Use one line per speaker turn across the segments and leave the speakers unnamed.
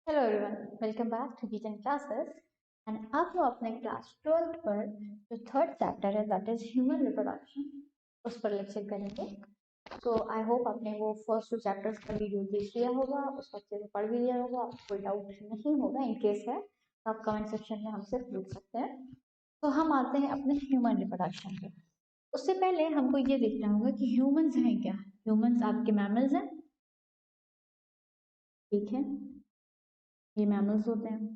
Hello everyone, welcome back to kitchen classes. And अब हम अपने क्लास 12 पर जो थर्ड चैप्टर है दैट इज ह्यूमन रिप्रोडक्शन उस पर लेक्चर करेंगे। तो आई होप आपने वो फर्स्ट 2 चैप्टर्स का वीडियो देख लिया होगा, उसको अच्छे से पढ़ भी लिया होगा, आपको कोई डाउट नहीं होगा। इन केस है तो आप कमेंट सेक्शन में हमसे पूछ सकते हैं। तो हम आते हैं अपने ह्यूमन रिप्रोडक्शन पे। उससे पहले हमको ये देखना होगा कि ह्यूमंस हैं क्या। ह्यूमंस आपके मैमल्स हैं, ठीक है, ये मैमल्स होते हैं,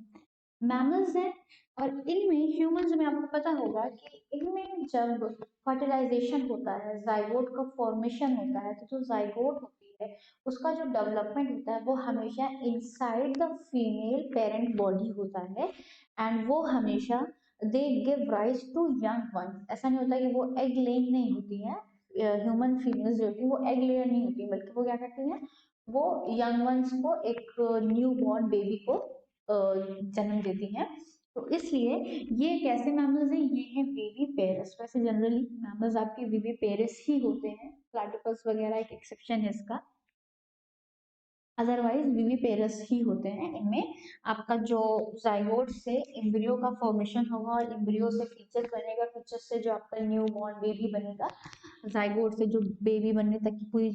मैमल्स हैं। और इनमें ह्यूमंस में आपको पता होगा कि इनमें जब फर्टिलाइजेशन होता है, जाइगोट का फॉर्मेशन होता है, तो जो जाइगोट होती है उसका जो डेवलपमेंट होता है वो हमेशा inside the female parent body होता है। एंड वो हमेशा they give rise to young one. ऐसा नहीं होता कि वो एग लेइंग नहीं होती है, ह्यूमन फीमेल्स जो होती है वो एग लेयर नहीं होती, बल्कि वो क्या करती हैं, वो यंग वंस को, एक न्यू बॉर्न बेबी को जन्म देती हैं। तो इसलिए ये कैसे मैमल्स हैं, ये हैं वीवी पेरस। वैसे जनरली मैमल्स आपके वीवी पेरस ही होते हैं, प्लाटिपस वगैरह एक एक्सेप्शन है इसका, अदरवाइज वीवी पेरस ही होते हैं। इनमें आपका जो जाइगोट से एम्ब्रियो का फॉर्मेशन होगा और एम्ब्रियो से फीचर बनेगा, फीचर से जो आपका न्यू बॉर्न बेबी बनेगा, जाइगोट से जो बेबी बनने तक की पूरी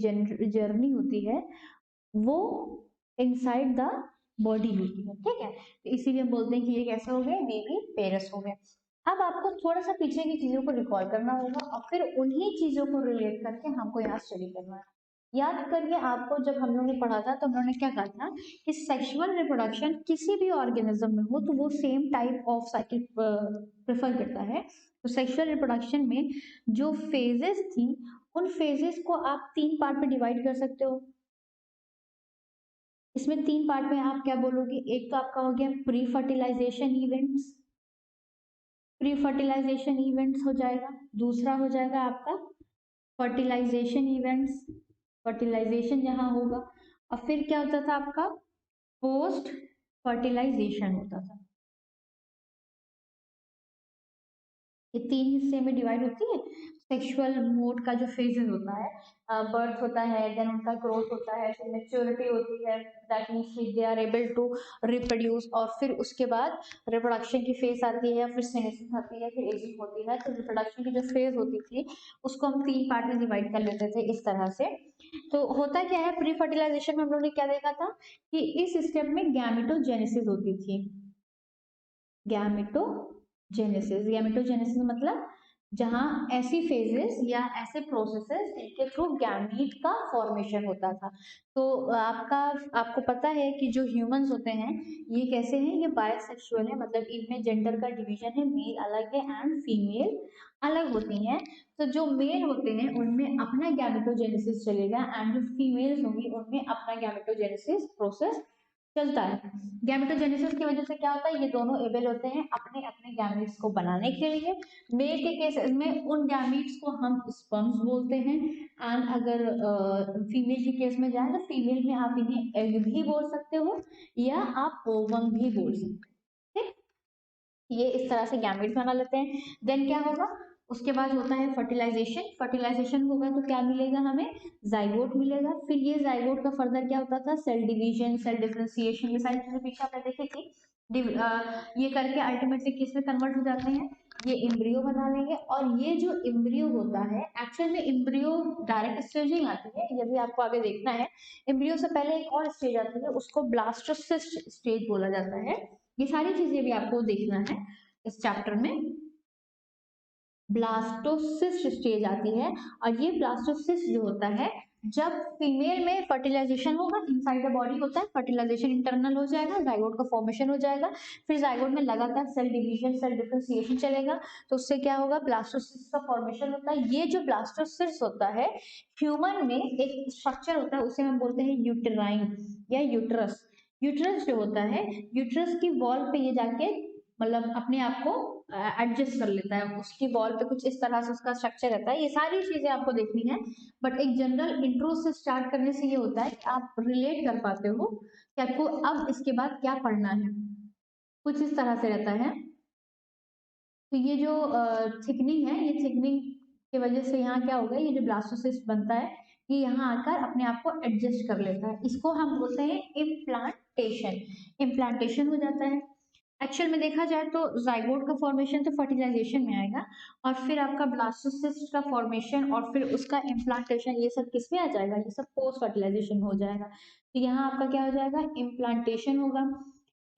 जर्नी होती है वो इनसाइड द बॉडी होती है, ठीक है। तो इसीलिए हम बोलते हैं कि ये कैसे हो गए, बेबी पेरस हो गए। अब आपको थोड़ा सा पीछे की चीजों को रिकॉल करना होगा और फिर उन्हीं चीजों को रिलेट करके हमको यहाँ स्टडी करना है। याद करिए, आपको जब हम लोगों ने पढ़ा था तो हम लोगों ने क्या कहा था कि सेक्सुअल रिप्रोडक्शन किसी भी ऑर्गेनिज्म में हो तो वो same type of cycle prefer करता है। तो सेक्सुअल रिप्रोडक्शन में जो फेजेस थी उन फेजेस को आप 3 पार्ट में डिवाइड कर सकते हो। इसमें 3 पार्ट में आप क्या बोलोगे, एक तो आपका हो गया pre fertilization events, pre fertilization events हो जाएगा। दूसरा हो जाएगा आपका फर्टिलाइजेशन इवेंट्स, फर्टिलाइजेशन जहां होगा। और फिर क्या होता था आपका, पोस्ट फर्टिलाइजेशन होता था। ये 3 हिस्से में डिवाइड होती है। सेक्सुअल मोड का जो फेजेस होता है, बर्थ होता है, देन उनका ग्रोथ होता है, फिर मेच्योरिटी होती है, that means they are able to reproduce, और फिर उसके बाद रिप्रोडक्शन की फेज आती है, फिर सिनेसिस आती है, फिर एजिंग होती है। तो रिप्रोडक्शन की जो फेज होती थी उसको हम 3 पार्ट में डिवाइड कर लेते थे इस तरह से। तो होता क्या है, प्री फर्टिलाइजेशन में हम लोगों ने क्या देखा था कि इस स्टेप में गैमेटोजेनेसिस होती थी। गैमेटोजेनेसिस, गैमेटोजेनेसिस मतलब जहां ऐसी फेजेस या ऐसे प्रोसेसेस जिनके थ्रू गैमीट का फॉर्मेशन होता था। तो आपको पता है कि जो ह्यूमंस होते हैं ये कैसे हैं, ये बायसेक्सुअल है, मतलब इनमें जेंडर का डिवीजन है, मेल अलग है एंड फीमेल अलग होती हैं। तो जो मेल होते हैं उनमें अपना गैमेटोजेनेसिस चलेगा एंड जो फीमेल्स होंगी उनमें अपना गैमेटोजेनेसिस प्रोसेस चलता है। गैमेटोजेनेसिस की वजह से क्या होता है, ये दोनों एबल होते हैं अपने अपने गैमीट्स को बनाने के लिए। मेल के केसेस में उन गैमीट्स को हम स्पर्म्स बोलते हैं, एंड अगर फीमेल के केस में जाए तो फीमेल में आप इन्हें एग भी बोल सकते हो या आप ओवम भी बोल सकते हो, ठीक। ये इस तरह से गैमेट्स बना लेते हैं। देन क्या होगा, उसके बाद होता है फर्टिलाइजेशन। फर्टिलाइजेशन होगा तो क्या मिलेगा हमें, जाइगोट मिलेगा। फिर ये जाइगोट का फर्दर क्या होता था, सेल डिवीजन, सेल डिफरेंशिएशन, ये सारी चीजें पीछे आपने देखी थी। ये करके अल्टीमेटली किस में कन्वर्ट हो जाते हैं, ये एम्ब्रियो बना लेंगे। और ये जो एम्ब्रियो होता है, एक्चुअल में एम्ब्रियो डायरेक्ट स्टेज नहीं आती है, ये भी आपको आगे देखना है। एम्ब्रियो से पहले एक और स्टेज आती है, उसको ब्लास्टोसिस्ट स्टेज बोला जाता है। ये सारी चीजें भी आपको देखना है इस चैप्टर में। ब्लास्टोसिस्ट स्टेज आती है, और ये ब्लास्टोसिस्ट जो होता है, जब फीमेल में फर्टिलाइजेशन होगा, इनसाइड द बॉडी होता है, फर्टिलाइजेशन इंटरनल हो जाएगा, जाइगोट का फॉर्मेशन हो जाएगा, फिर जाइगोट में लगातार सेल डिवीजन, सेल डिफरेंशिएशन चलेगा, तो उससे क्या होगा, ब्लास्टोसिस्ट का फॉर्मेशन होता है। ये जो ब्लास्टोसिस्ट होता है, ह्यूमन में एक स्ट्रक्चर होता है, उसे हम बोलते हैं यूटेराइन या यूट्रस। यूट्रस जो होता है, यूट्रस की वॉल पे ये जाके मतलब अपने आप को एडजस्ट कर लेता है, उसकी वॉल पे कुछ इस तरह से उसका स्ट्रक्चर रहता है। ये सारी चीजें आपको देखनी है, बट एक जनरल इंट्रो से स्टार्ट करने से ये होता है कि आप रिलेट कर पाते हो कि आपको अब इसके बाद क्या पढ़ना है, कुछ इस तरह से रहता है। तो ये जो थिकनिंग है, ये थिकनिंग की वजह से यहाँ क्या होगा, ये जो ब्लास्टोसिस्ट बनता है ये यहाँ आकर अपने आप को एडजस्ट कर लेता है, इसको हम बोलते हैं इम्प्लांट इम्प्लांटेशन, इम्प्लांटेशन हो जाता है। एक्चुअल में देखा जाए तो जाइगोट का फॉर्मेशन तो फर्टिलाइजेशन में आएगा, और फिर आपका ब्लास्टोसिस्ट का फॉर्मेशन और फिर उसका इम्प्लांटेशन, ये सब किस में आ जाएगा, ये सब पोस्ट फर्टिलाइजेशन हो जाएगा। तो यहाँ आपका क्या हो जाएगा, इम्प्लांटेशन होगा।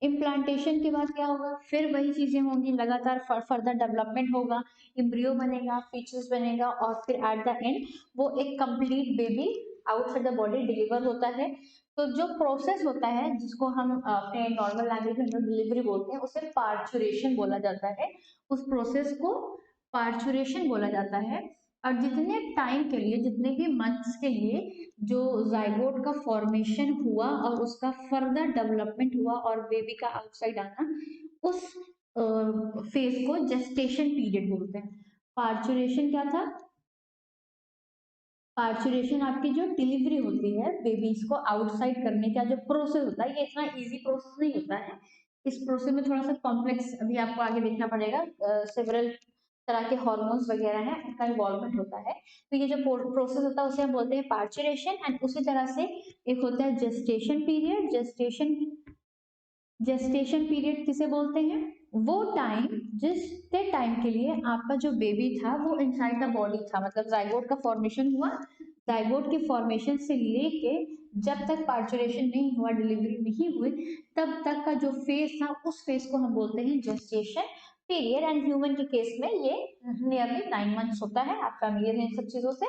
इम्प्लांटेशन के बाद क्या होगा, फिर वही चीजें होंगी, लगातार फर्दर डेवलपमेंट होगा, एम्ब्रियो बनेगा, फीचर्स बनेगा, और फिर एट द एंड वो एक complete baby outside the body deliver होता है। तो जो प्रोसेस होता है जिसको हम अपने नॉर्मल लैंग्वेज में डिलीवरी बोलते हैं, उसे पार्चुरेशन बोला जाता है। उस प्रोसेस को पार्चुरेशन बोला जाता है। और जितने टाइम के लिए, जितने भी मंथ्स के लिए जो जाइगोट का फॉर्मेशन हुआ और उसका फर्दर डेवलपमेंट हुआ और बेबी का आउटसाइड आना, उस फेज को जेस्टेशन पीरियड बोलते हैं। पार्चुरेशन क्या था, पार्चुरेशन आपकी जो डिलीवरी होती है बेबीज को आउटसाइड करने का जो प्रोसेस होता है, ये इतना इजी प्रोसेस नहीं होता है। इस प्रोसेस में थोड़ा सा कॉम्प्लेक्स अभी आपको आगे देखना पड़ेगा, सेवरल तरह के हॉर्मोन्स वगैरह हैं, उनका इन्वॉल्वमेंट होता है। तो ये जो प्रोसेस होता है उसे हम बोलते हैं पार्चुरेशन। एंड उसी तरह से एक होता है जेस्टेशन पीरियड। जेस्टेशन पीरियड किसे बोलते हैं, वो टाइम जितने टाइम के लिए आपका जो बेबी था वो इनसाइड द बॉडी था, मतलब जाइगोट का फॉर्मेशन हुआ, जाइगोट के फॉर्मेशन से लेके जब तक पार्चुरेशन नहीं हुआ, डिलीवरी नहीं हुई, तब तक का जो फेज था उस फेज को हम बोलते हैं जेस्टेशन पीरियड। एंड ह्यूमन के केस में ये नियरली 9 मंथ्स होता है। आप फेमिलियर हैं इन सब चीजों से।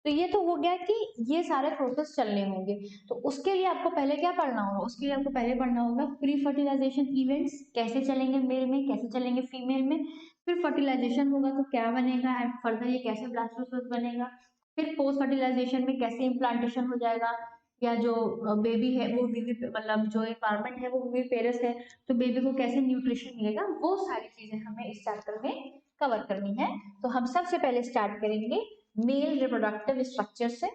तो ये तो हो गया कि ये सारे प्रोसेस चलने होंगे। तो उसके लिए आपको पहले क्या पढ़ना होगा, उसके लिए आपको पहले पढ़ना होगा प्री फर्टिलाइजेशन इवेंट्स कैसे चलेंगे मेल में, कैसे चलेंगे फीमेल में। फिर फर्टिलाइजेशन होगा तो क्या बनेगा, एंड फर्दर ये कैसे ब्लास्टोसिस्ट बनेगा। फिर पोस्ट फर्टिलाइजेशन में कैसे इम्प्लांटेशन हो जाएगा, या जो बेबी है वो बेबी, मतलब जो एनवायरमेंट है वो बेबी पेरस है, तो बेबी को कैसे न्यूट्रिशन मिलेगा, वो सारी चीजें हमें इस चैप्टर में कवर करनी है। तो हम सबसे पहले स्टार्ट करेंगे मेल रिप्रोडक्टिव स्ट्रक्चर से।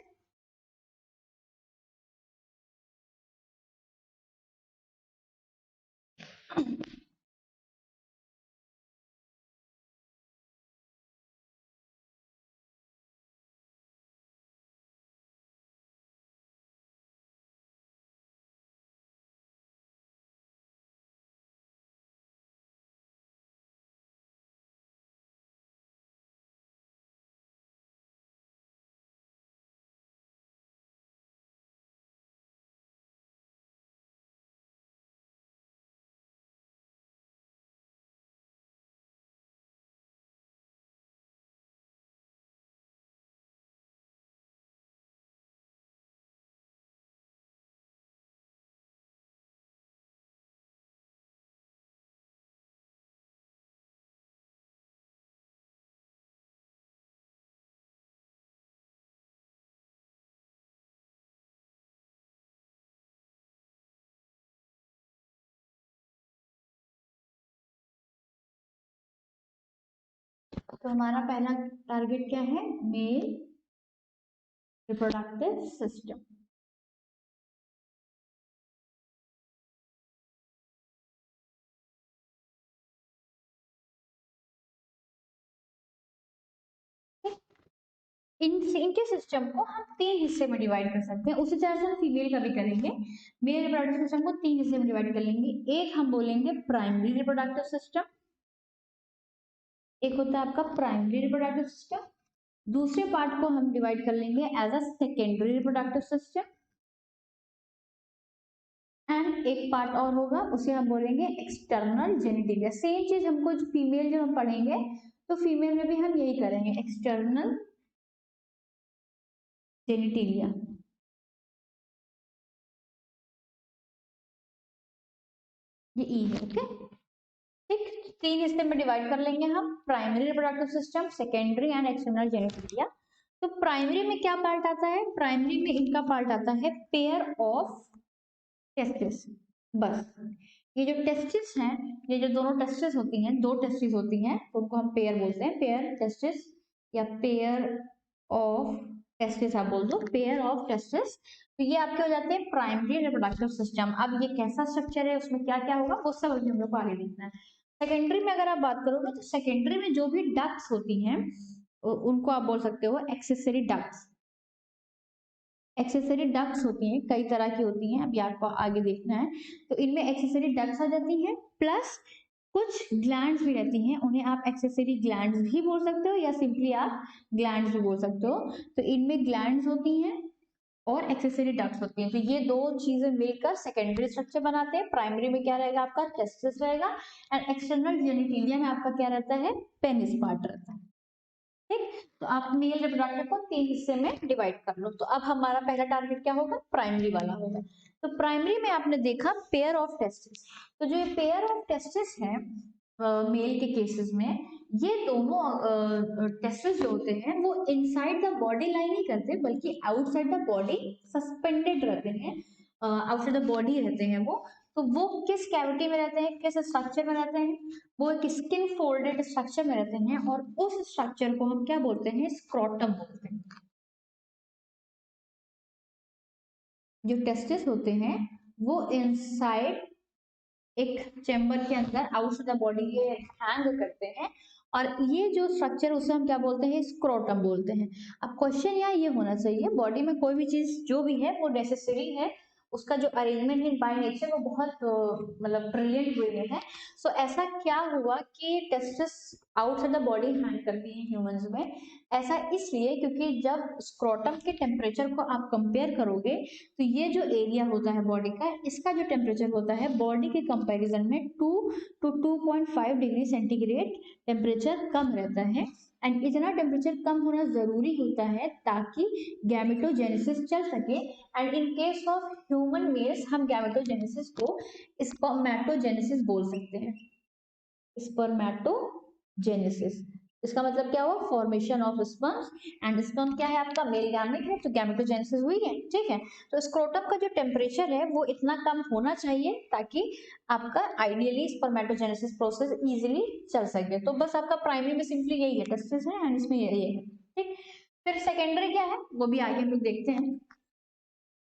तो हमारा पहला टारगेट क्या है, मेल रिप्रोडक्टिव सिस्टम। इनके सिस्टम को हम 3 हिस्से में डिवाइड कर सकते हैं, उसी तरह से हम फीमेल का भी करेंगे। मेल रिप्रोडक्टिव सिस्टम को 3 हिस्से में डिवाइड कर लेंगे। एक हम बोलेंगे प्राइमरी रिप्रोडक्टिव सिस्टम, एक होता है आपका प्राइमरी रिप्रोडक्टिव सिस्टम। दूसरे पार्ट को हम डिवाइड कर लेंगे as a secondary reproductive system. And एक पार्ट और होगा, उसे हम बोलेंगे एक्सटर्नल जेनिटेलिया। सेम चीज हमको जो फीमेल जब हम पढ़ेंगे तो फीमेल में भी हम यही करेंगे, एक्सटर्नल जेनिटेलिया। ये ई है, ओके। ठीक, 3 हिस्से में डिवाइड कर लेंगे हम, primary reproductive system, secondary and external genitalia. तो प्राइमरी में क्या पार्ट आता है, प्राइमरी में इनका पार्ट आता है पेयर ऑफ टेस्टिस। बस ये जो टेस्टिस हैं, ये जो दोनों टेस्टिस होती हैं, 2 टेस्टिस होती हैं, तो उनको हम पेयर बोलते हैं, पेयर टेस्टिस या पेयर ऑफ टेस्टिस, आप बोल दो पेयर ऑफ टेस्टिस। तो ये आपके हो जाते हैं प्राइमरी रिप्रोडक्टिव सिस्टम। अब ये कैसा स्ट्रक्चर है, उसमें क्या क्या होगा, वो सब अभी हम लोग को आगे देखना है। सेकेंडरी में अगर आप बात करोगे तो सेकेंडरी में जो भी डक्ट्स होती हैं उनको आप बोल सकते हो एक्सेसरी डक्ट्स। एक्सेसरी डक्ट्स होती हैं, कई तरह की होती हैं, अभी आपको आगे देखना है। तो इनमें एक्सेसरी डक्ट्स आ जाती हैं, प्लस कुछ ग्लैंड्स भी रहती हैं, उन्हें आप एक्सेसरी ग्लैंड्स भी बोल सकते हो या सिंपली आप ग्लैंड्स भी बोल सकते हो। तो इनमें ग्लैंड्स होती हैं और एक्सेसरी डक्ट्स होती हैं। तो ये दो चीजें मिलकर सेकेंडरी स्ट्रक्चर बनाते हैं। प्राइमरी में क्या रहेगा आपका, टेस्टिस रहेगा, एंड एक्सटर्नल जेनिटेलिया में आपका क्या रहता है, पेनिस पार्ट रहता है। ठीक, तो आप मेल रिप्रोडक्टर को 3 हिस्से में डिवाइड कर लो। तो अब हमारा पहला टारगेट क्या होगा, प्राइमरी वाला होगा। तो प्राइमरी में आपने देखा पेयर ऑफ टेस्टिस। तो जो ये पेयर ऑफ टेस्टिस है मेल के केसेस में, ये दोनों टेस्टिस जो होते हैं वो इनसाइड द बॉडी लाई नहीं करते, बल्कि आउटसाइड द बॉडी सस्पेंडेड रहते हैं, आउटसाइड द बॉडी रहते हैं वो। तो वो किस कैविटी में रहते हैं, किस स्ट्रक्चर में रहते हैं, वो एक स्किन फोल्डेड स्ट्रक्चर में रहते हैं, और उस स्ट्रक्चर को हम क्या बोलते हैं, स्क्रोटम बोलते हैं। जो टेस्टिस होते हैं वो इनसाइड एक चेम्बर के अंदर आउटसाइड द बॉडी के हैंग करते हैं, और ये जो स्ट्रक्चर उसे हम क्या बोलते हैं, स्क्रोटम बोलते हैं। अब क्वेश्चन यहाँ ये होना चाहिए, बॉडी में कोई भी चीज जो भी है वो नेसेसरी है, उसका जो अरेंजमेंट है बाय नेचर वो बहुत मतलब ब्रिलियंट वे में है। सो ऐसा क्या हुआ कि testis outside the body hang करती है ह्यूमंस में, ऐसा इसलिए क्योंकि जब स्क्रोटम के टेम्परेचर को आप कंपेयर करोगे, तो ये जो एरिया होता है बॉडी का, इसका जो टेम्परेचर होता है बॉडी के कंपैरिजन में 2 to 2.5 डिग्री सेंटीग्रेड टेम्परेचर कम रहता है। एंड इतना टेम्परेचर कम होना जरूरी होता है ताकि गैमेटोजेनेसिस चल सके। And in case of human mails हम गैमेटोजेनेसिस को स्पर्मेटोजेनेसिस बोल सकते हैं, स्पर्मेटोजेनेसिस। इसका मतलब क्या हुआ, formation of sperms, and sperm क्या है आपका, मेल गैमेट है, तो गैमेटोजेनेसिस हुई है। ठीक है, तो स्क्रोटम का जो टेम्परेचर है वो इतना कम होना चाहिए ताकि आपका आइडियली स्पर्मेटोजेनेसिस प्रोसेस इजीली चल सके। तो बस आपका प्राइमरी में सिंपली यही है, टेस्टिस है एंड इसमें यही है। ठीक, फिर सेकेंडरी क्या है वो भी आगे हम लोग देखते हैं।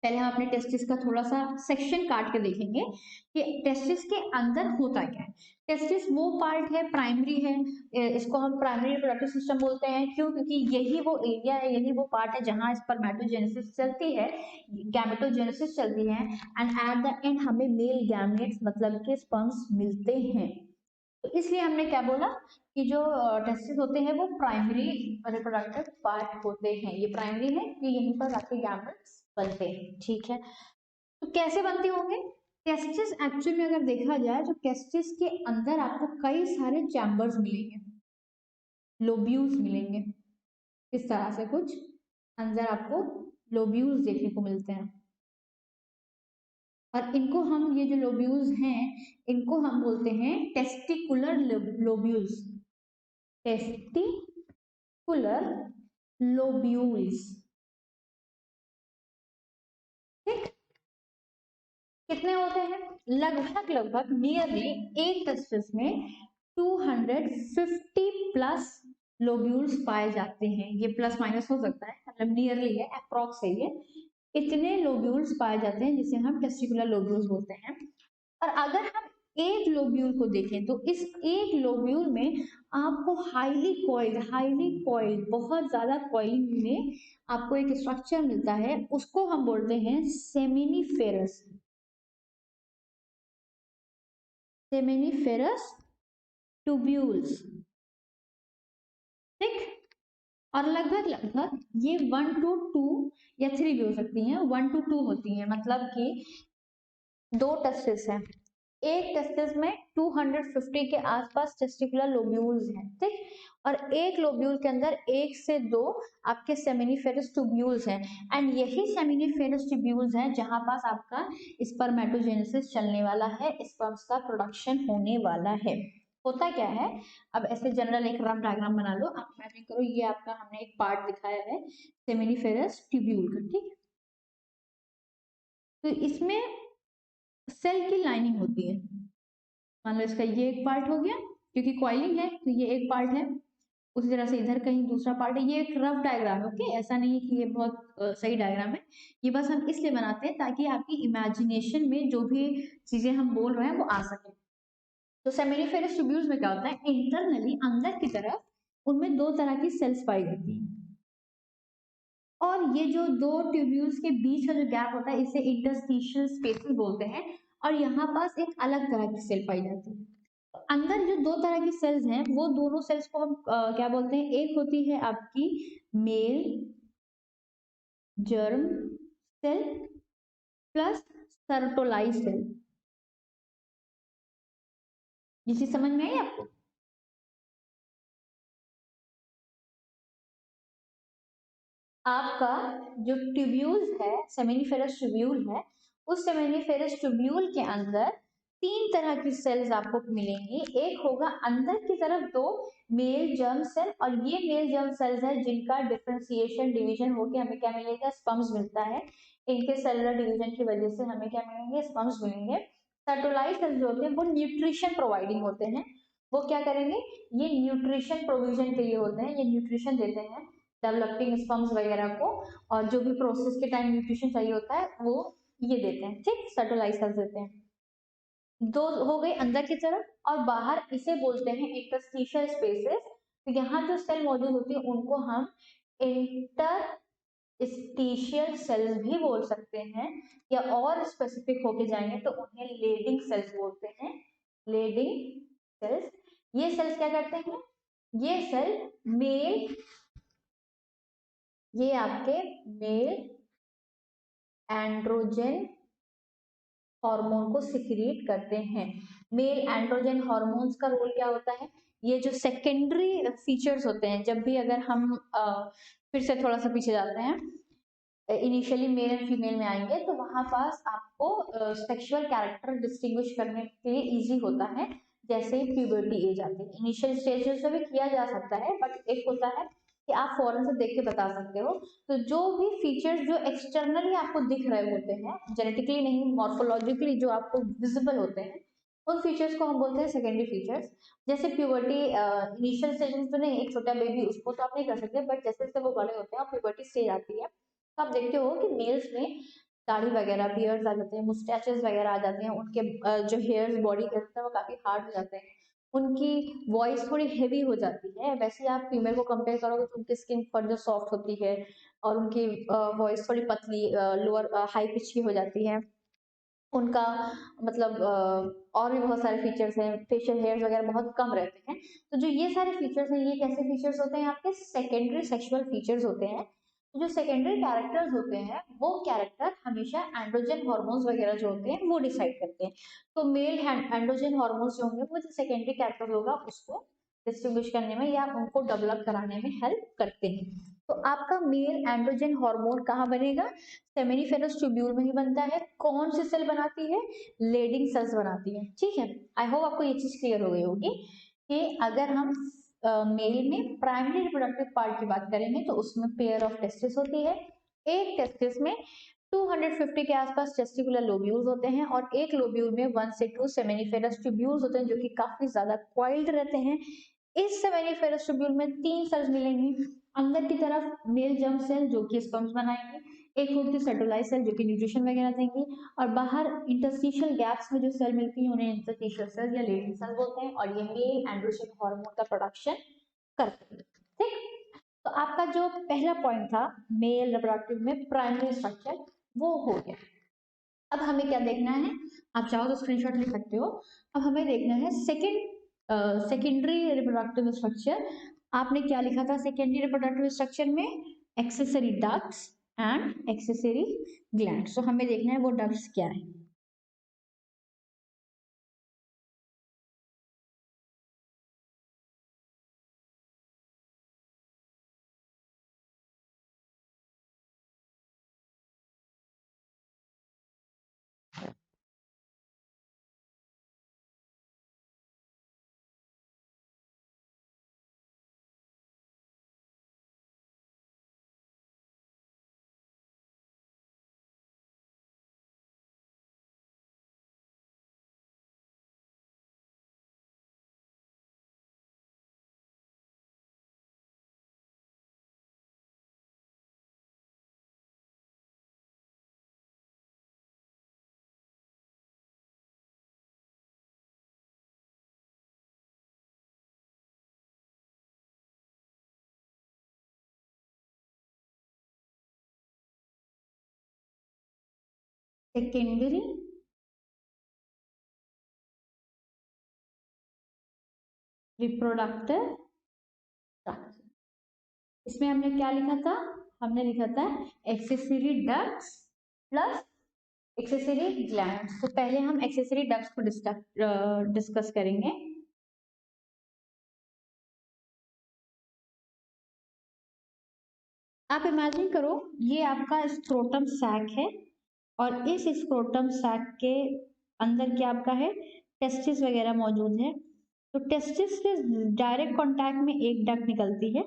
पहले हम अपने टेस्टिस का थोड़ा सा सेक्शन काट के देखेंगे कि टेस्टिस के अंदर होता क्या है। टेस्टिस वो पार्ट है, प्राइमरी है, इसको हम प्राइमरी रिप्रोडक्टिव सिस्टम बोलते हैं। क्यों, क्योंकि यही वो एरिया है, यही वो पार्ट है जहां स्पर्मेटोजेनेसिस चलती है, गैमेटोजेनेसिस चलती है, एंड एट द एंड हमें मेल गैमेट्स मतलब के स्पर्म्स मिलते हैं। तो इसलिए हमने क्या बोला कि जो टेस्टिस होते हैं वो प्राइमरी रिप्रोडक्टिव पार्ट होते हैं। ये प्राइमरी है कि यहीं पर आपके गैमेट्स बनते हैं। ठीक है, तो कैसे बनते होंगे टेस्टिस, एक्चुअली में अगर देखा जाए तो टेस्टिस के अंदर आपको कई सारे चैम्बर्स मिलेंगे, लोब्यूल्स मिलेंगे, इस तरह से कुछ अंदर आपको लोब्यूल्स देखने को मिलते हैं। और इनको हम, ये जो लोब्यूल्स हैं, इनको हम बोलते हैं टेस्टिकुलर लोब्यूल्स, टेस्टिकुलर लोब्यूल्स। ठीक, कितने होते हैं, लगभग नियरली एक टेस्टिस में 250 प्लस लोब्यूल्स पाए जाते हैं। ये प्लस माइनस हो सकता है, मतलब नियरली है, अप्रॉक्स है ये, इतने लोब्यूल्स पाए जाते हैं जिसे हम टेस्टिकुलर लोब्यूल्स बोलते हैं। और अगर हम एक लोब्यूल को देखें तो इस एक लोब्यूल में आपको हाईली कॉइल्ड बहुत ज्यादा कॉइलिंग में आपको एक स्ट्रक्चर मिलता है, उसको हम बोलते हैं सेमिनिफेरस, सेमिनिफेरस ट्यूब्यूल्स। ठीक, और लगभग ये 1 to 2 या 3 भी हो सकती हैं, 1 to 2 होती हैं, मतलब कि दो टेस्टिस हैं, एक टेस्टिस में 250 के आसपास टेस्टिकुलर लोब्यूल्स हैं। ठीक, और एक लोब्यूल के अंदर 1 से 2 आपके सेमिनिफेरस ट्यूब्यूल्स हैं, एंड यही सेमिनिफेरस ट्यूब्यूल्स हैं जहां पास आपका स्पर्मेटोजेनेसिस चलने वाला है, स्पर्म्स का प्रोडक्शन होने वाला है। होता क्या है, अब ऐसे जनरल एक रफ डायग्राम बना लो, आप इमेजिन करो ये आपका हमने एक पार्ट दिखाया है सेमिनिफेरस ट्यूब्यूल का। ठीक, तो इसमें सेल की लाइनिंग होती है, मान लो इसका ये एक पार्ट हो गया, क्योंकि कॉइलिंग है तो ये एक पार्ट है, उसी तरह से इधर कहीं दूसरा पार्ट है। ये एक रफ डायग्राम है, ओके, ऐसा नहीं है कि ये बहुत सही डायग्राम है, ये बस हम इसलिए बनाते हैं ताकि आपकी इमेजिनेशन में जो भी चीजें हम बोल रहे हैं वो आ सके। तो सेमिनिफेरस ट्यूब्यूल्स में क्या होता है, इंटरनली अंदर की तरफ उनमें दो तरह की सेल्स पाई जाती हैं, और ये जो दो ट्यूब्यूल्स के बीच का जो गैप होता है इसे इंटरस्टिशियल स्पेसेस बोलते हैं। और यहाँ पास एक अलग तरह की सेल पाई जाती है। अंदर जो दो तरह की सेल्स हैं वो दोनों सेल्स को हम क्या बोलते हैं, एक होती है आपकी male germ cell plus Sertoli cell. ये चीज समझ में आई आपको? आपका जो ट्यूब्यूल है, सेमिनिफेरस ट्यूब्यूल है, उस सेमिनिफेरस ट्यूब्यूल के अंदर तीन तरह की सेल्स आपको मिलेंगी। एक होगा अंदर की तरफ दो मेल जर्म सेल, और ये मेल जर्म सेल्स है जिनका डिफरेंशिएशन डिवीजन होकर हमें क्या मिलेगा, स्पर्म्स मिलता है। इनके सेलुलर डिवीजन की वजह से हमें क्या मिलेंगे, स्पर्म्स मिलेंगे। सर्टोलाइज सेल्स जो होते हैं वो न्यूट्रिशन प्रोवाइडिंग होते हैं। वो क्या करेंगे, ये न्यूट्रिशन प्रोविजन के लिए होते हैं, ये न्यूट्रिशन देते हैं डेवलपिंग स्पर्म्स वगैरह को, और जो भी प्रोसेस के टाइम न्यूट्रिशन चाहिए होता है वो ये देते हैं। ठीक, सर्टोलाइज सेल्स देते हैं। दो हो गए अंदर की तरफ, और बाहर इसे बोलते हैं इंटरस्टिशियल स्पेसेस। तो यहाँ जो सेल मौजूद होती है उनको हम इंटरस्टिशियल सेल्स भी बोल सकते हैं, या और स्पेसिफिक होके जाएंगे तो उन्हें लेडिंग सेल्स बोलते हैं। लेडिंग सेल्स, ये सेल्स क्या करते हैं, ये सेल मेल, ये आपके मेल एंड्रोजन हार्मोन को सिक्रिएट करते हैं। मेल एंड्रोजन हार्मोन्स का रोल क्या होता है, ये जो सेकेंडरी फीचर्स होते हैं, जब भी अगर हम फिर से थोड़ा सा पीछे जाते हैं, इनिशियली मेल एंड फीमेल में आएंगे तो वहां पास आपको सेक्सुअल कैरेक्टर डिस्टिंग्विश करने के लिए इजी होता है। जैसे प्यूबर्टी एज आती है, इनिशियल स्टेजेस में भी किया जा सकता है, बट एक होता है कि आप फौरन से देख के बता सकते हो। तो जो भी फीचर्स जो एक्सटर्नली आपको दिख रहे होते हैं, जेनेटिकली नहीं मॉर्फोलॉजिकली जो आपको विजिबल होते हैं, उन फीचर्स को हम बोलते हैं सेकेंडरी फीचर्स। जैसे प्यूबर्टी इनिशियल स्टेज में तो नहीं, एक छोटा बेबी उसको तो आप नहीं कर सकते, बट जैसे जैसे वो बड़े होते हैं और प्यूबर्टी स्टेज आती है तो आप देखते हो कि मेल्स में दाढ़ी वगैरह बियर्स आ जाते हैं, मुस्टैचेस वगैरह आ जाते हैं, उनके जो हेयर्स बॉडी के होते हैं वो काफी हार्ड हो जाते हैं, उनकी वॉइस थोड़ी हेवी हो जाती है। वैसे आप फीमेल को कंपेयर करोगे तो उनकी स्किन फर्दर सॉफ्ट होती है, और उनकी वॉइस थोड़ी पतली लोअर हाई पिच की हो जाती है। उनका मतलब और भी बहुत सारे फीचर्स हैं, फेशियल हेयर्स वगैरह बहुत कम रहते हैं। तो जो ये सारे फीचर्स हैं ये कैसे फीचर्स होते हैं, आपके सेकेंडरी सेक्सुअल फीचर्स होते हैं। तो जो सेकेंडरी कैरेक्टर्स होते हैं वो कैरेक्टर हमेशा एंड्रोजन हार्मोन्स वगैरह जो होते हैं वो डिसाइड करते हैं। तो मेल एंड्रोजन हार्मोन्स जो होंगे वो जो सेकेंडरी कैरेक्टर होगा उसको डिस्टिंग्विश करने में या उनको डेवलप कराने में हेल्प करते हैं। तो आपका मेल एंड्रोजन हार्मोन कहाँ बनेगा, सेमिनिफेरस ट्यूब्यूल में ही बनता है। कौन सी सेल बनाती है, लेडिंग सेल्स बनाती है। ठीक है, आई होप आपको ये चीज क्लियर हो गई होगी कि अगर हम मेल में प्राइमरी रिप्रोडक्टिव पार्ट की बात करेंगे तो उसमें पेयर ऑफ टेस्टिस होती है। एक टेस्टिस में 250 के आसपास टेस्टिकुलर लोब्यूल्स होते हैं, और एक लोब्यूल में 1 से 2 सेमिनिफेरस ट्यूब्यूल्स होते हैं जो कि काफी ज्यादा कॉइल्ड रहते हैं। इस सेमिनिफेरस ट्यूब्यूल में तीन सेल्स मिलेंगी। अंदर की तरफ मेल जर्म सेल जो कि स्पर्म्स बनाएंगे, एक होती है सेटोलाइज सेल जो कि न्यूट्रिशन वगैरह देंगी, और बाहर इंटरस्टिशियल गैप्स में जो सेल मिलती है उन्हें इंटरस्टिशियल सेल या लेडिंग सेल बोलते हैं, और ये मेल एंड्रोजन हार्मोन का प्रोडक्शन करते हैं। ठीक, तो आपका जो पहला पॉइंट था मेल रिप्रोडक्टिव में प्राइमरी स्ट्रक्चर वो हो गया। अब हमें क्या देखना है, आप चाहो तो स्क्रीनशॉट ले सकते हो। अब हमें देखना है सेकेंडरी रिप्रोडक्टिव स्ट्रक्चर। आपने क्या लिखा था सेकेंडरी रिप्रोडक्टिव स्ट्रक्चर में, accessory ducts and accessory gland. तो हमें देखना है वो डक्ट्स क्या है। Secondary reproductive structure. इसमें हमने क्या लिखा था? हमने लिखा था accessory ducts plus accessory glands. तो पहले हम एक्सेसरी डक्ट्स को डिस्कस करेंगे। आप इमेजिन करो, ये आपका स्क्रोटम सैक है और इस स्क्रोटम सैक के अंदर क्या आपका है? टेस्टिस वगैरह मौजूद है। तो टेस्टिस से डायरेक्ट कांटेक्ट में एक डक्ट निकलती है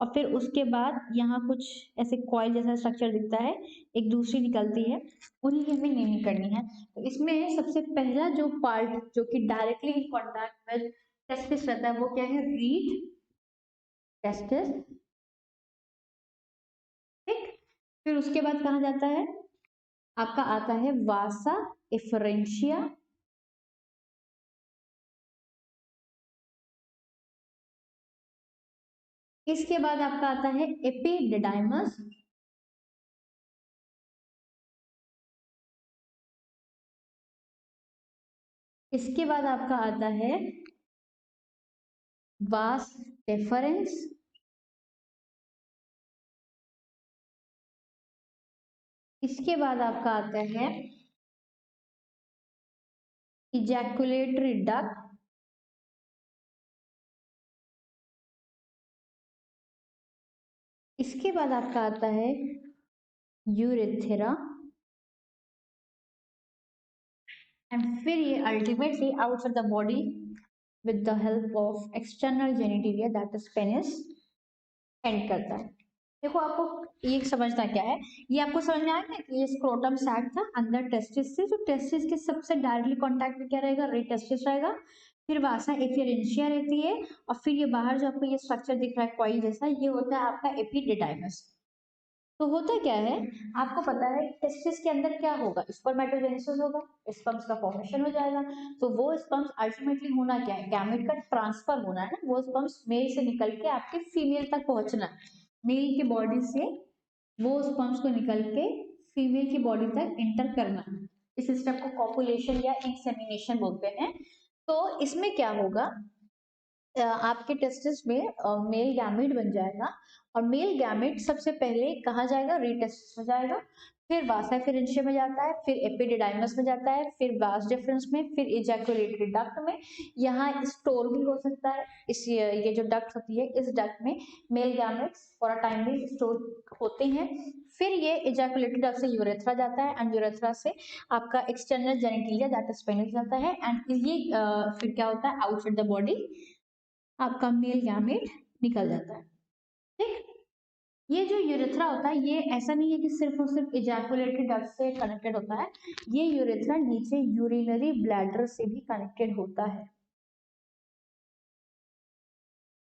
और फिर उसके बाद यहाँ कुछ ऐसे कॉइल जैसा स्ट्रक्चर दिखता है, एक दूसरी निकलती है, उन्हीं की हमें नेमिंग करनी है। तो इसमें सबसे पहला जो पार्ट जो कि डायरेक्टली इन कॉन्टैक्ट में टेस्टिस रहता है वो क्या है? Read testis. ठीक, फिर उसके बाद कहा जाता है, आपका आता है वासा एफरेंशिया। इसके बाद आपका आता है एपिडिडाइमस। इसके बाद आपका आता है वास डेफरेंस। इसके बाद आपका आता है इजैकुलेटरी डक्ट। इसके बाद आपका आता है यूरेथ्रा। एंड फिर ये ultimately outside the body with the help of external genitalia that is penis and करता है। देखो, आपको ये समझना क्या है, ये आपको समझ में आया ना कि ये स्क्रोटम सैक था, अंदर टेस्टिस से, जो टेस्टिस के सबसे डायरेक्टली कांटेक्ट में क्या रहेगा? रेड टेस्टिस रहेगा। फिर वासा एफिरेंशिया रहती है और फिर ये बाहर जो आपको ये स्ट्रक्चर दिख रहा है कॉइल जैसा, ये होता है आपका एपिडिडाइमस। तो होता क्या है, आपको पता है टेस्टिस के अंदर क्या होगा? स्पर्मेटोजेनेसिस होगा, स्पर्म्स का फॉर्मेशन हो जाएगा। तो वो स्पर्म्स अल्टीमेटली होना क्या है? गैमेट का ट्रांसफर होना है ना, वो स्पर्म्स मेल से निकल के आपके फीमेल तक पहुंचना है। मेल की बॉडी से वो स्पर्म्स को निकल के फीमेल की बॉडी तक एंटर करना। इस स्टेप को कॉपुलेशन या इंसेमिनेशन बोलते हैं। तो इसमें क्या होगा, आपके टेस्टिस में मेल गैमेट बन जाएगा और मेल गैमेट सबसे पहले कहाँ जाएगा? रीटेस्टिस में जाएगा, फिर वासा एफिरेंशिया में जाता है, फिर एपिडिडाइमस में जाता है, फिर वास डिफरेंस में, फिर इजैकुलेटरी डक्ट में। यहाँ स्टोर भी हो सकता है, इस ये जो डक्ट होती है, इस डक्ट में male gametes for a time भी स्टोर होते हैं। फिर ये इजैकुलेटरी डक्ट से यूरेथ्रा जाता है एंड यूरेथ्रा से आपका external genitalia that is penis जाता है एंड ये फिर क्या होता है? आउटसाइड द बॉडी आपका मेल गैमेट निकल जाता है। ठीक, ये जो यूरेथ्रा होता है, ये ऐसा नहीं है कि सिर्फ और सिर्फ इजैकुलेटरी डक्ट से कनेक्टेड होता है, ये यूरेथ्रा नीचे यूरिनरी ब्लैडर से भी कनेक्टेड होता है।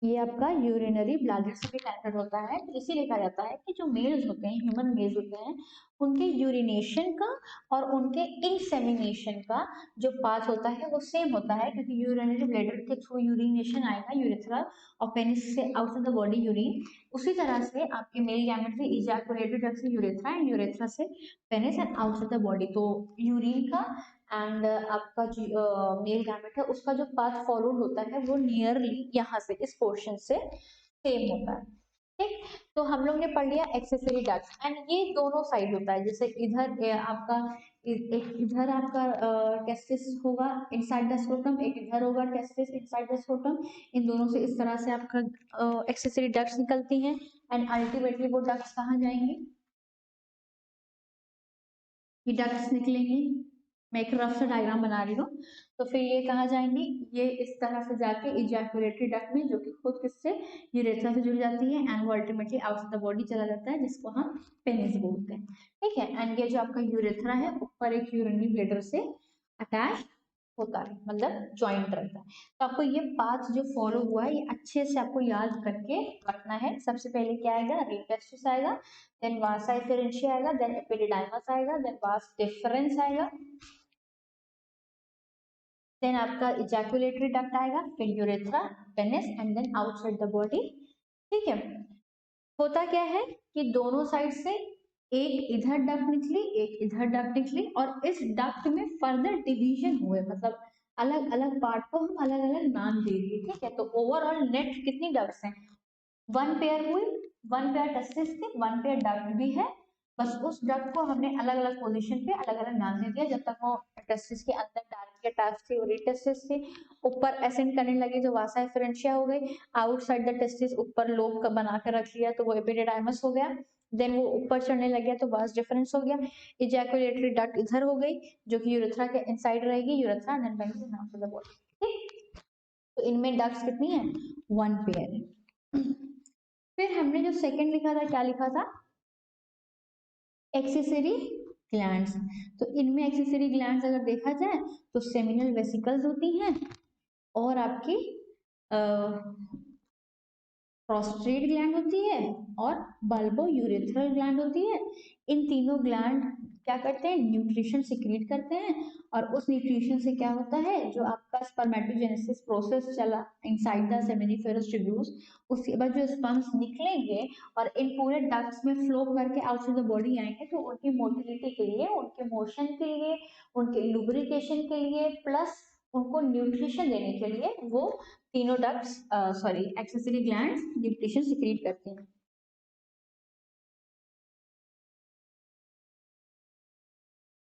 ये आपका यूरिनरी ब्लैडर से भी कनेक्टेड होता है। इसीलिए कहा जाता है कि जो मेल्स होते हैं, ह्यूमन मेल्स होते हैं, उनके यूरिनेशन का और उनके इंसेमिनेशन का जो पाथ होता है वो सेम होता है, क्योंकि यूरिनरी ब्लैडर के थ्रू यूरिनेशन आएगा यूरेथ्रा और पेनिस से आउटसाइड द बॉडी यूरिन। उसी तरह से आपके मेल गैमेट से इजैकुलेटरी डक्ट से यूरेथ्रा एंड यूरेथ्रा से penis and outside the body. तो यूरिन का एंड आपका जो मेल गैमेट है उसका जो पाथ फॉलोड होता है वो नियरली यहाँ से इस पोर्शन से सेम होता है। ठीक, तो हम लोग ने पढ़ लिया एक्सेसरी डक्ट एंड ये दोनों साइड होता है। जैसे इधर आपका एक इधर आपका टेस्टिस होगा इनसाइड द स्क्रोटम, एक इधर होगा टेस्टिस इनसाइड द स्क्रोटम। इन दोनों से इस तरह से आपका एक्सेसरी डक्ट्स निकलती हैं एंड अल्टीमेटली वो डक्ट्स कहाँ जाएंगी? ये डक्ट्स निकलेंगी। मैं एक रफ सा डायग्राम बना रही हूँ। तो फिर ये कहाँ जाएंगी? ये इस तरह से जाके इजैकुलेटरी डक्ट में, जो कि खुद किससे? यूरेथ्रा से जुड़ जाती है एंड वो अल्टीमेटली आउटसाइड द बॉडी चला जाता है, जिसको हम पेनिस बोलते हैं। ठीक है, एंड ये जो आपका यूरेथ्रा है ऊपर एक यूरिनरी ब्लैडर से अटैच होता है, मतलब ज्वाइंट रहता है। तो आपको ये पाथ जो फॉलो हुआ है ये अच्छे से आपको याद करके रखना है। सबसे पहले क्या आएगा? रीटेस्टिस आएगा, देन वासा एफिरेंशिया आएगा, देन एपिडिडाइमस आएगा, देन वास डिफरेंस आएगा, देन आपका इजैकुलेटरी डक्ट आएगा, फिर urethra, penis and then outside the body. ठीक है, होता क्या है कि दोनों साइड से एक इधर डक्ट निकली, एक इधर डक्ट निकली, और इस डक्ट में फर्दर डिवीजन हुए, मतलब अलग अलग पार्ट को हम अलग अलग नाम दे दिए, ठीक है। तो ओवरऑल नेट कितनी डक्ट्स हैं, 1 पेयर हुई, 1 पेयर टेस्टिस थी, 1 पेयर डक्ट भी है, बस उस डक्ट को हमने अलग अलग पोजीशन पे अलग अलग नाम दे दिया। जब तक वो टेस्टिस के अंदर डार्क या टास्क थी और टेस्टिस थी, ऊपर एसेंड करने लगी तो वासा एफरेंशिया हो गई, आउटसाइड द टेस्टिस ऊपर लोब का बना कर रख लिया तो वो एपिडिडाइमस हो गया, देन वो ऊपर चढ़ने लग गया तो वास डिफरेंस हो गया, इजैकुलेटरी डक्ट इधर हो गई जो कि यूरेथ्रा के इनसाइड रहेगी, urethra then bending now to the body, ठीक। तो इनमें डक्ट्स कितनी है, 1 पेयर है। फिर हमने जो सेकंड लिखा था, क्या लिखा था, एक्सेसरी ग्लैंड्स। तो इनमें एक्सेसरी ग्लैंड्स अगर देखा जाए तो सेमिनल वेसिकल्स होती हैं और आपकी प्रोस्टेट ग्लैंड होती है और बल्बो यूरेथ्रल ग्लैंड होती है। इन तीनों ग्लैंड क्या करते हैं, न्यूट्रिशन सिक्रीट करते हैं, और उस न्यूट्रिशन से क्या होता है, जो आपका स्पर्मेटोजेनेसिस प्रोसेस चला इनसाइड द सेमिनिफेरस ट्यूब्यूल्स, उसके बाद जो स्पर्म्स निकलेंगे और इन पूरे डक्ट्स में फ्लो करके आउटसाइड द बॉडी आएंगे, तो उनकी मोटिलिटी के लिए, उनके मोशन के लिए, उनके लुब्रिकेशन के लिए, प्लस उनको न्यूट्रिशन देने के लिए वो तीनों ducts sorry accessory glands nutrition secrete करते हैं।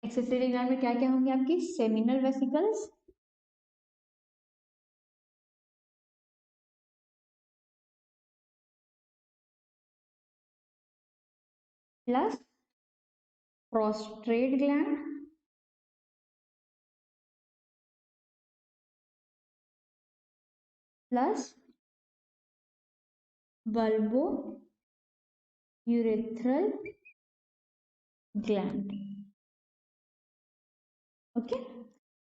एक्सेसरी ग्लैंड में क्या क्या होंगे आपकी, seminal vesicles, plus prostate gland, plus bulbo urethral gland. Okay,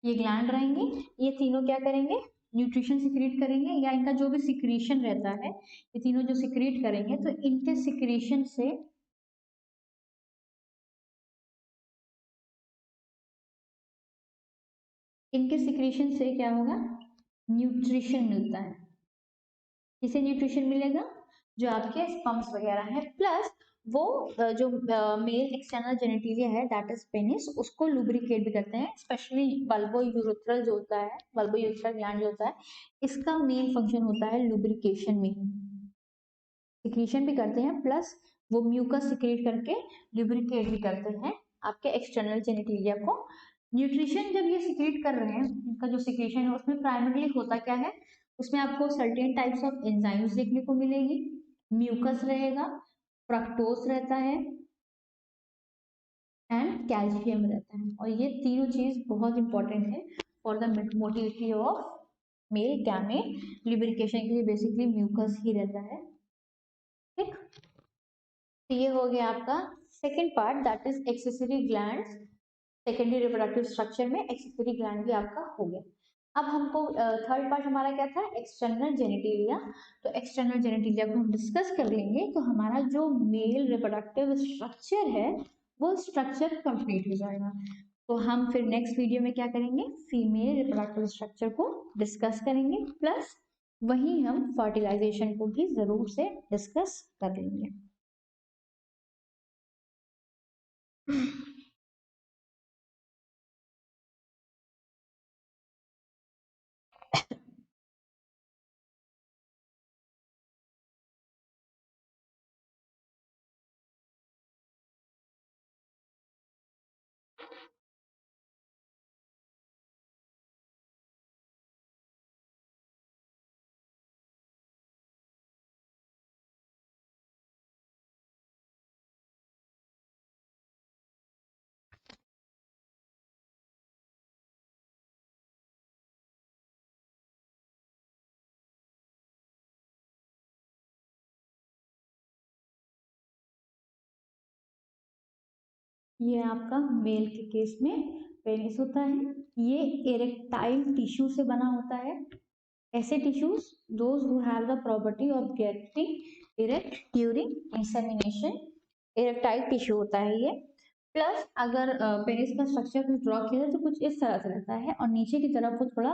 ये ग्लैंड रहेंगे, ये तीनों क्या करेंगे, न्यूट्रिशन सिक्रीट करेंगे, या इनका जो भी सिक्रीशन रहता है, ये तीनों जो सिक्रीट करेंगे, तो इनके सिक्रीशन से क्या होगा, न्यूट्रिशन मिलता है। किसे न्यूट्रिशन मिलेगा, जो आपके स्पर्म्स वगैरह है, प्लस वो जो मेल एक्सटर्नल जेनिटिलिया है दैट इज पेनिस, उसको लुब्रिकेट भी करते हैं, स्पेशली बल्बो यूरेथ्रल जो होता है, बल्बो यूरेथ्रल ग्लैंड जो होता है, इसका मेन फंक्शन होता है लुब्रिकेशन में, सिक्रीशन भी करते हैं, प्लस वो म्यूकस सिक्रीट करके लुब्रिकेट भी करते हैं आपके एक्सटर्नल जेनिटिलिया को। न्यूट्रिशन जब ये सिक्रीट कर रहे हैं, इनका जो सिक्रीशन है उसमें प्राइमरीली होता क्या है, उसमें आपको सर्टेन टाइप्स ऑफ एंजाइम्स देखने को मिलेगी, म्यूकस रहेगा, फ्रक्टोज रहता है एंड कैल्शियम रहता है, और ये तीनों चीज बहुत इंपॉर्टेंट है for the motility of male gamete. Lubrication के लिए बेसिकली म्यूकस ही रहता है, ठीक। तो ये हो गया आपका second part that is accessory glands. Secondary reproductive structure में एक्सेसरी ग्लैंड भी आपका हो गया। अब हमको थर्ड पार्ट हमारा क्या था, एक्सटर्नल जेनिटिलिया। तो एक्सटर्नल जेनिटिलिया को हम डिस्कस कर लेंगे, तो हमारा जो मेल रिप्रोडक्टिव स्ट्रक्चर है वो स्ट्रक्चर कंप्लीट हो जाएगा। तो हम फिर नेक्स्ट वीडियो में क्या करेंगे, फीमेल रिप्रोडक्टिव स्ट्रक्चर को डिस्कस करेंगे, प्लस वहीं हम फर्टिलाइजेशन को भी जरूर से डिस्कस कर लेंगे। ये आपका मेल के केस में पेनिस होता है, ये इरेक्टाइल टिश्यू से बना होता है। ऐसे tissues those who have the property of getting erect during insemination, erectile tissue होता है ये। प्लस अगर पेनिस का स्ट्रक्चर कुछ ड्रॉ किया जाए तो कुछ इस तरह से रहता है, और नीचे की तरफ वो थोड़ा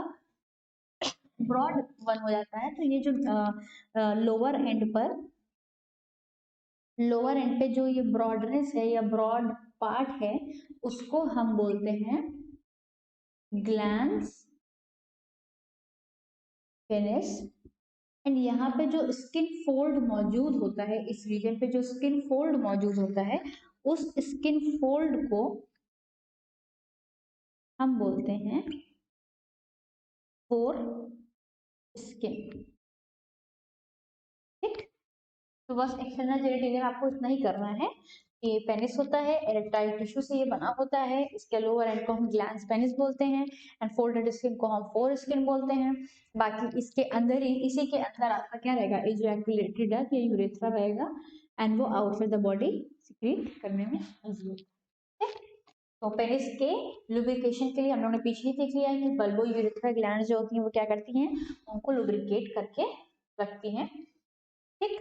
ब्रॉड वन हो जाता है। तो ये जो लोअर एंड पर लोअर एंड पे जो ये ब्रॉडनेस है या ब्रॉड पार्ट है उसको हम बोलते हैं ग्लैंस पेनिस। एंड यहाँ पे जो स्किन फोल्ड मौजूद होता है, इस रीजन पे जो स्किन फोल्ड मौजूद होता है, उस स्किन फोल्ड को हम बोलते हैं फोर स्किन। ठीक, तो बस एक्सटर्नल जेनिटल में आपको इतना ही करना है कि पेनिस होता है, एरेक्टाइल टिश्यू से ये बना होता है, इसके लोअर एंड को हम ग्लैंस पेनिस बोलते हैं एंड फोल्डेड स्किन को हम फोर स्किन बोलते हैं। बाकी इसके अंदर ही, इसी के अंदर आपका क्या रहेगा, इजैकुलेटरी डक्ट या यूरेथ्रा रहेगा एंड वो आउटसाइड द बॉडी सिक्रीट करने में इजी होता है। तो पेनिस के लुब्रिकेशन के लिए हम लोगों ने पीछे ही देख लिया है कि बल्बो यूरेथ्रा ग्लैंड जो होती हैं वो क्या करती हैं, उनको लुब्रिकेट करके रखती हैं। ठीक,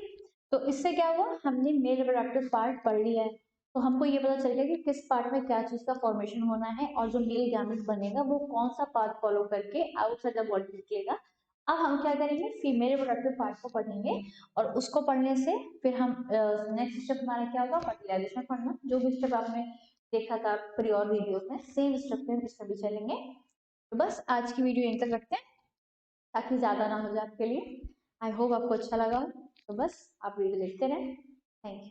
तो इससे क्या हुआ, हमने मेल रिप्रोडक्टिव पार्ट पढ़ लिया है, तो हमको ये पता चल गया कि किस पार्ट में क्या चीज का फॉर्मेशन होना है और जो मेल गैमेट बनेगा वो कौन सा पाथ फॉलो करके आउटसाइड द बॉडी निकलेगा। अब हम क्या करेंगे, फीमेल रिप्रोडक्टिव पार्ट को पढ़ेंगे और उसको पढ़ने से फिर हम नेक्स्ट स्टेप हमारा क्या होगा, फर्टिलाइजेशन पढ़ना। जो भी स्टेप आपने देखा था प्रियोर वीडियोस में, सेम स्टेप पे हम इसमें भी चलेंगे। तो बस आज की वीडियो यहीं तक रखते हैं ताकि ज्यादा ना हो जाए आपके लिए। आई होप आपको अच्छा लगा, तो बस आप वीडियो देखते रहें। Thank you.